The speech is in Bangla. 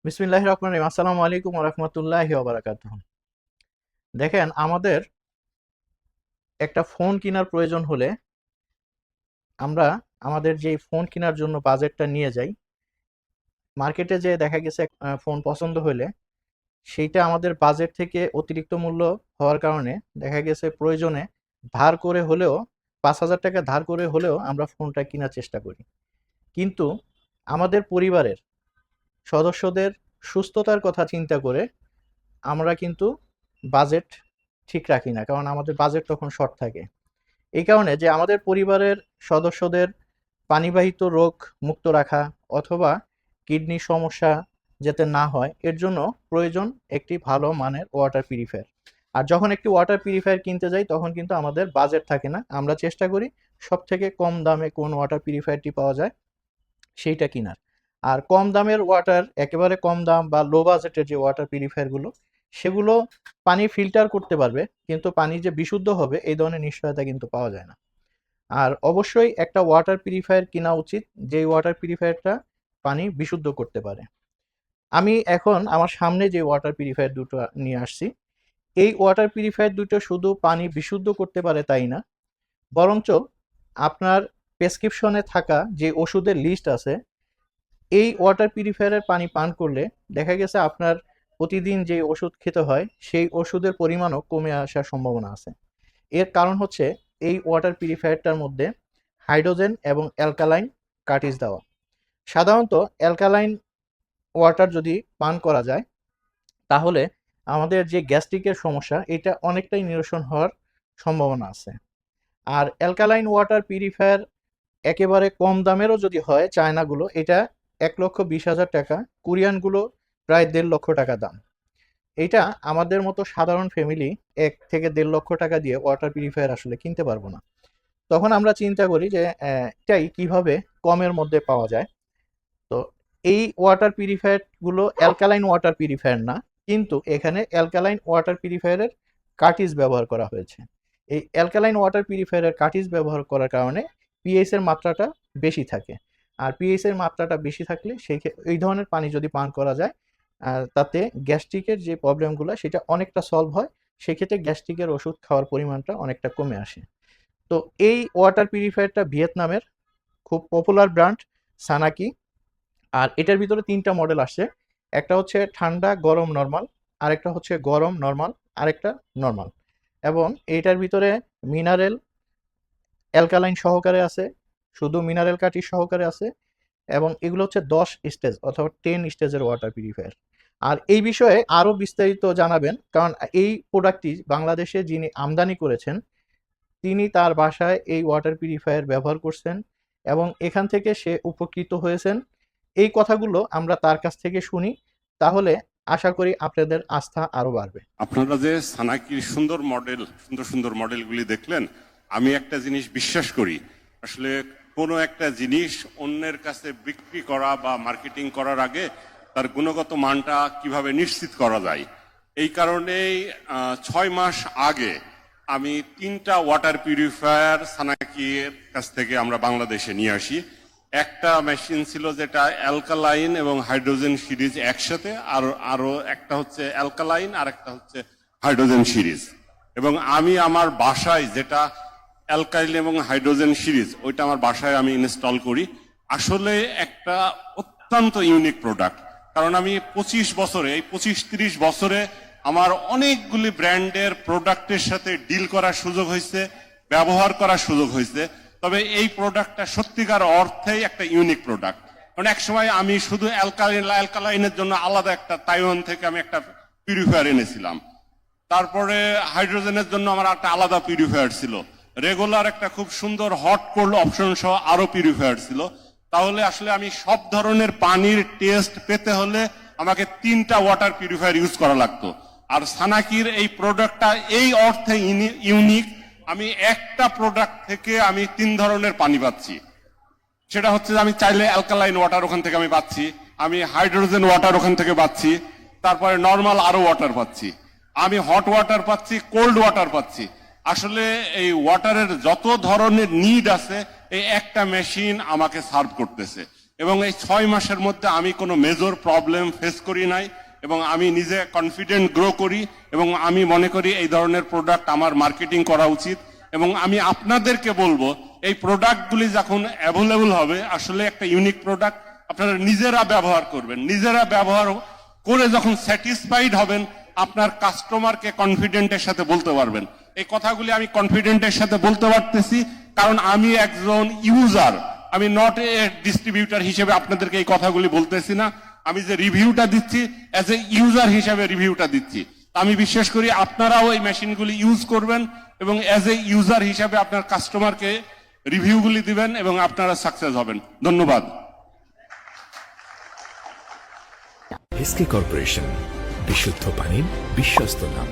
বিসমিল্লাহির রহমানির রহিম। আসসালামু আলাইকুম ওয়া রাহমাতুল্লাহি ওয়া বারাকাতুহু। দেখেন, আমাদের একটা ফোন কেনার প্রয়োজন হলে আমরা আমাদের যেই ফোন কেনার জন্য বাজেটটা নিয়ে যাই, মার্কেটে যেয়ে দেখা গেছে ফোন পছন্দ হইলে সেইটা আমাদের বাজেট থেকে অতিরিক্ত মূল্য হওয়ার কারণে দেখা গেছে প্রয়োজনে ধার করে হলেও ৫,০০০ টাকা ধার করে হলেও আমরা ফোনটা কেনার চেষ্টা করি। কিন্তু আমাদের পরিবারের সদস্যদের সুস্থতার কথা চিন্তা করে আমরা কিন্তু বাজেট ঠিক রাখি না, কারণ আমাদের বাজেট তখন শর্ট থাকে। এই কারণে যে আমাদের পরিবারের সদস্যদের পানিবাহিত রোগ মুক্ত রাখা অথবা কিডনির সমস্যা যাতে না হয়, এর জন্য প্রয়োজন একটি ভালো মানের ওয়াটার পিউরিফায়ার। আর যখন একটি ওয়াটার পিউরিফায়ার কিনতে যাই তখন কিন্তু আমাদের বাজেট থাকে না, আমরা চেষ্টা করি সব থেকে কম দামে কোন ওয়াটার পিউরিফায়ারটি পাওয়া যায় সেইটা কিনার। আর কম দামের ওয়াটার, একেবারে কম দাম বা লো বাজেটের যে ওয়াটার পিউরিফায়ারগুলো, সেগুলো পানি ফিল্টার করতে পারবে, কিন্তু পানি যে বিশুদ্ধ হবে এই ধরনের নিশ্চয়তা কিন্তু পাওয়া যায় না। আর অবশ্যই একটা ওয়াটার পিউরিফায়ার কিনা উচিত যেই ওয়াটার পিউরিফায়ারটা পানি বিশুদ্ধ করতে পারে। আমি এখন আমার সামনে যে ওয়াটার পিউরিফায়ার দুটো নিয়ে আসছি, এই ওয়াটার পিউরিফায়ার দুটো শুধু পানি বিশুদ্ধ করতে পারে তাই না, বরঞ্চ আপনার প্রেসক্রিপশনে থাকা যে ওষুধের লিস্ট আছে, এই ওয়াটার পিউরিফায়ারের পানি পান করলে দেখা গেছে আপনার প্রতিদিন যে ওষুধ খেতে হয় সেই ওষুধের পরিমাণও কমে আসার সম্ভাবনা আছে। এর কারণ হচ্ছে এই ওয়াটার পিউরিফায়ারটার মধ্যে হাইড্রোজেন এবং অ্যালকালাইন কার্টিজ দেওয়া। সাধারণত অ্যালকালাইন ওয়াটার যদি পান করা যায় তাহলে আমাদের যে গ্যাস্ট্রিকের সমস্যা এটা অনেকটাই নিরসন হওয়ার সম্ভাবনা আছে। আর অ্যালকালাইন ওয়াটার পিউরিফায়ার একেবারে কম দামেরও যদি হয়, চায়নাগুলো এটা ১,২০,০০০ টাকা, কোরিয়ানগুলো প্রায় ১,৫ লক্ষ টাকা দাম। এইটা আমাদের মতো সাধারণ ফ্যামিলি ১ থেকে ১,৫ লক্ষ টাকা দিয়ে ওয়াটার পিউরিফায়ার আসলে কিনতে পারবো না। তখন আমরা চিন্তা করি যে এটাই কিভাবে কমের মধ্যে পাওয়া যায়। তো এই ওয়াটার পিউরিফায়ার গুলো অ্যালকালাইন ওয়াটার পিউরিফায়ার না, কিন্তু এখানে অ্যালকালাইন ওয়াটার পিউরিফায়ারের কার্টিজ ব্যবহার করা হয়েছে। এই অ্যালকালাইন ওয়াটার পিউরিফায়ারের কার্টিজ ব্যবহার করার কারণে পিএইচ এর মাত্রাটা বেশি থাকে। আর পিএইচ এর মাত্রাটা বেশি থাকলে এই ধরনের পানি যদি পান করা যায়, তাতে গ্যাস্ট্রিকের যে প্রবলেমগুলো সেটা অনেকটা সলভ হয়। সেক্ষেত্রে গ্যাস্ট্রিকের ওষুধ খাওয়ার পরিমাণটা অনেকটা কমে আসে। তো এই ওয়াটার পিউরিফায়ারটা ভিয়েতনামের খুব পপুলার ব্র্যান্ড, সানাকি। আর এটার ভিতরে ৩টা মডেল আসছে। একটা হচ্ছে ঠান্ডা, গরম, নরমাল, আরেকটা হচ্ছে গরম, নরমাল, আরেকটা নরমাল। এবং এইটার ভিতরে মিনারেল, অ্যালকালাইন সহকারে আছে, শুধু মিনারেল কাঠি সহকারে আছে। এবং এগুলো হচ্ছে ১০ স্টেজ অথবা ১০ স্টেজের ওয়াটার পিউরিফায়ার। আর এই বিষয়ে আরও বিস্তারিত জানাবেন, কারণ এই প্রোডাক্টটি বাংলাদেশে যিনি আমদানি করেছেন তিনি তার বাসায় এই ওয়াটার পিউরিফায়ার ব্যবহার করছেন এবং এখান থেকে সে উপকৃত হয়েছেন। এই কথাগুলো আমরা তার কাছ থেকে শুনি, তাহলে আশা করি আপনাদের আস্থা আরো বাড়বে। আপনারা যে সানাকির সুন্দর সুন্দর মডেলগুলি দেখলেন, আমি একটা জিনিস বিশ্বাস করি, আসলে কোনো একটা জিনিস অন্যের কাছে বিক্রি করা বা মার্কেটিং করার আগে তার গুণগত মানটা কিভাবে নিশ্চিত করা যায়, এই কারণেই ৬ মাস আগে আমি ৩টা ওয়াটার পিউরিফায়ার সানাকির কাছ থেকে আমরা বাংলাদেশে নিয়ে আসি। একটা মেশিন ছিল যেটা অ্যালকালাইন এবং হাইড্রোজেন সিরিজ একসাথে, আর আরো একটা হচ্ছে অ্যালকালাইন আর একটা হচ্ছে হাইড্রোজেন সিরিজ। এবং আমি আমার বাসায় যেটা অ্যালকাইল এবং হাইড্রোজেন সিরিজ ওইটা আমার বাসায় আমি ইনস্টল করি। আসলে একটা অত্যন্ত ইউনিক প্রোডাক্ট, কারণ আমি ২৫-৩০ বছরে আমার অনেকগুলি ব্র্যান্ডের প্রোডাক্টের সাথে ডিল করার সুযোগ হয়েছে, ব্যবহার করার সুযোগ হয়েছে। তবে এই প্রোডাক্টটা সত্যিকার অর্থেই একটা ইউনিক প্রোডাক্ট। কারণ এক সময় আমি শুধু অ্যালকালাইনের জন্য আলাদা একটা তাইওয়ান থেকে আমি একটা পিউরিফায়ার এনেছিলাম। তারপরে হাইড্রোজেনের জন্য আমার একটা আলাদা পিউরিফায়ার ছিল, রেগুলার একটা খুব সুন্দর হট কোল্ড অপশন সহ আরো পিউরিফায়ার ছিল। তাহলে আসলে আমি সব ধরনের পানির টেস্ট পেতে হলে আমাকে 3টা ওয়াটার পিউরিফায়ার ইউজ করা লাগতো। আর সানাকির এই প্রোডাক্টটা এই অর্থে ইউনিক, আমি একটা প্রোডাক্ট থেকে আমি 3 ধরনের পানি পাচ্ছি। সেটা হচ্ছে আমি চাইলে অ্যালকালাইন ওয়াটার ওখান থেকে আমি পাচ্ছি, আমি হাইড্রোজেন ওয়াটার ওখান থেকে পাচ্ছি, তারপরে নর্মাল আরো ওয়াটার পাচ্ছি, আমি হট ওয়াটার পাচ্ছি, কোল্ড ওয়াটার পাচ্ছি। আসলে এই ওয়াটারের যত ধরনের নিড আছে এই একটা মেশিন আমাকে সার্ভ করতেছে। এবং এই 6 মাসের মধ্যে আমি কোনো মেজর প্রবলেম ফেস করি নাই, এবং আমি নিজে কনফিডেন্ট গ্রো করি, এবং আমি মনে করি এই ধরনের প্রোডাক্ট আমার মার্কেটিং করা উচিত। এবং আমি আপনাদেরকে বলবো, এই প্রোডাক্টগুলি যখন অ্যাভেলেবল হবে, আসলে একটা ইউনিক প্রোডাক্ট, আপনারা নিজেরা ব্যবহার করবেন, নিজেরা ব্যবহার করে যখন স্যাটিসফাইড হবেন, আপনার কাস্টমারকে কনফিডেন্টের সাথে বলতে পারবেন। এই কথাগুলি আমি কনফিডেন্টের সাথে বলতে পারতেছি, কারণ আমি একজন ইউজার, আমি নট এ ডিস্ট্রিবিউটর হিসেবে আপনাদেরকে এই কথাগুলি বলতেছি না। আমি যে রিভিউটা দিচ্ছি, অ্যাজ এ ইউজার হিসেবে রিভিউটা দিচ্ছি। আমি বিশ্বাস করি আপনারাও এই মেশিনগুলি ইউজ করবেন এবং অ্যাজ এ ইউজার হিসেবে আপনার কাস্টমারকে রিভিউগুলি দিবেন এবং আপনারা সাকসেস হবেন। ধন্যবাদ। এসকে কর্পোরেশন, বিশুদ্ধ পানির বিশ্বস্ত নাম।